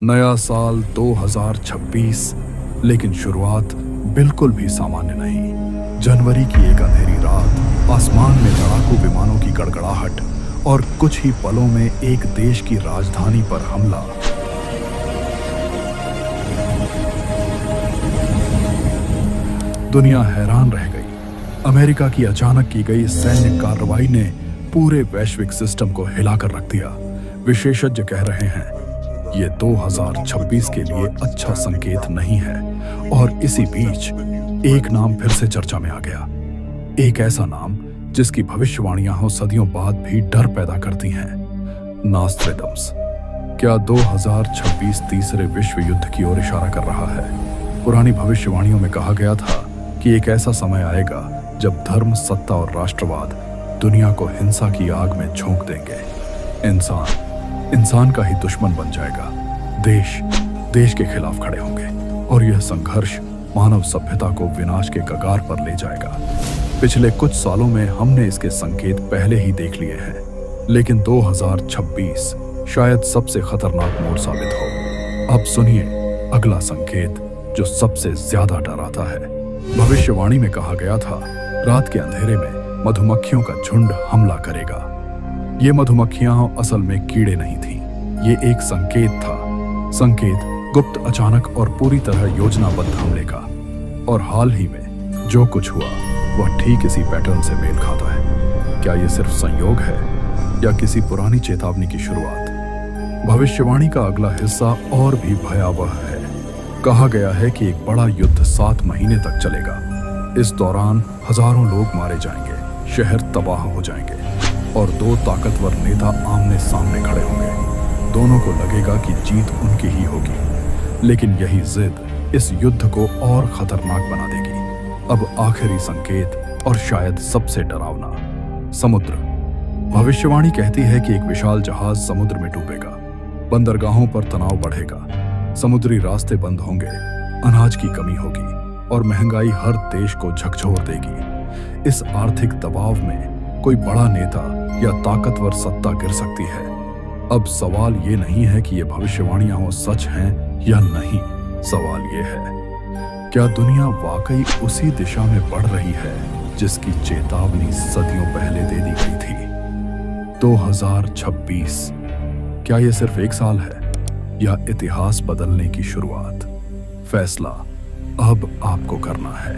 नया साल 2026, लेकिन शुरुआत बिल्कुल भी सामान्य नहीं। जनवरी की एक अंधेरी रात, आसमान में लड़ाकू विमानों की गड़गड़ाहट और कुछ ही पलों में एक देश की राजधानी पर हमला। दुनिया हैरान रह गई। अमेरिका की अचानक की गई सैन्य कार्रवाई ने पूरे वैश्विक सिस्टम को हिलाकर रख दिया। विशेषज्ञ कह रहे हैं ये 2026 के लिए अच्छा संकेत नहीं है। और इसी बीच एक नाम फिर से चर्चा में आ गया, एक ऐसा नाम जिसकी भविष्यवाणियां सदियों बाद भी डर पैदा करती हैं, नॉस्ट्रेडम्स। क्या 2026 तीसरे विश्व युद्ध की ओर इशारा कर रहा है? पुरानी भविष्यवाणियों में कहा गया था कि एक ऐसा समय आएगा जब धर्म, सत्ता और राष्ट्रवाद दुनिया को हिंसा की आग में झोंक देंगे। इंसान का ही दुश्मन बन जाएगा। देश के खिलाफ खड़े होंगे और यह संघर्ष मानव सभ्यता को विनाश के कगार पर ले जाएगा। पिछले कुछ सालों में हमने इसके संकेत पहले ही देख लिए हैं, लेकिन 2026 शायद सबसे खतरनाक मोड़ साबित हो। अब सुनिए अगला संकेत जो सबसे ज्यादा डराता है। भविष्यवाणी में कहा गया था, रात के अंधेरे में मधुमक्खियों का झुंड हमला करेगा। ये मधुमक्खियां असल में कीड़े नहीं थीं। ये एक संकेत था, संकेत गुप्त, अचानक और पूरी तरह योजनाबद्ध हमले का। और हाल ही में जो कुछ हुआ वह ठीक इसी पैटर्न से मेल खाता है। क्या ये सिर्फ संयोग है या किसी पुरानी चेतावनी की शुरुआत? भविष्यवाणी का अगला हिस्सा और भी भयावह है। कहा गया है कि एक बड़ा युद्ध 7 महीने तक चलेगा। इस दौरान हजारों लोग मारे जाएंगे, शहर तबाह हो जाएंगे और 2 ताकतवर नेता आमने सामने खड़े होंगे। दोनों को लगेगा कि जीत उनकी ही होगी, लेकिन यही जिद इस युद्ध को और खतरनाक बना देगी। अब आखिरी संकेत और शायद सबसे डरावना, समुद्र। भविष्यवाणी कहती है कि एक विशाल जहाज समुद्र में डूबेगा, बंदरगाहों पर तनाव बढ़ेगा, समुद्री रास्ते बंद होंगे, अनाज की कमी होगी और महंगाई हर देश को झकझोर देगी। इस आर्थिक दबाव में कोई बड़ा नेता या ताकतवर सत्ता गिर सकती है। अब सवाल ये नहीं है कि ये भविष्यवाणियां सच हैं या नहीं, सवाल ये है, क्या दुनिया वाकई उसी दिशा में बढ़ रही है जिसकी चेतावनी सदियों पहले दे दी गई थी? 2026 क्या ये सिर्फ एक साल है या इतिहास बदलने की शुरुआत? फैसला अब आपको करना है।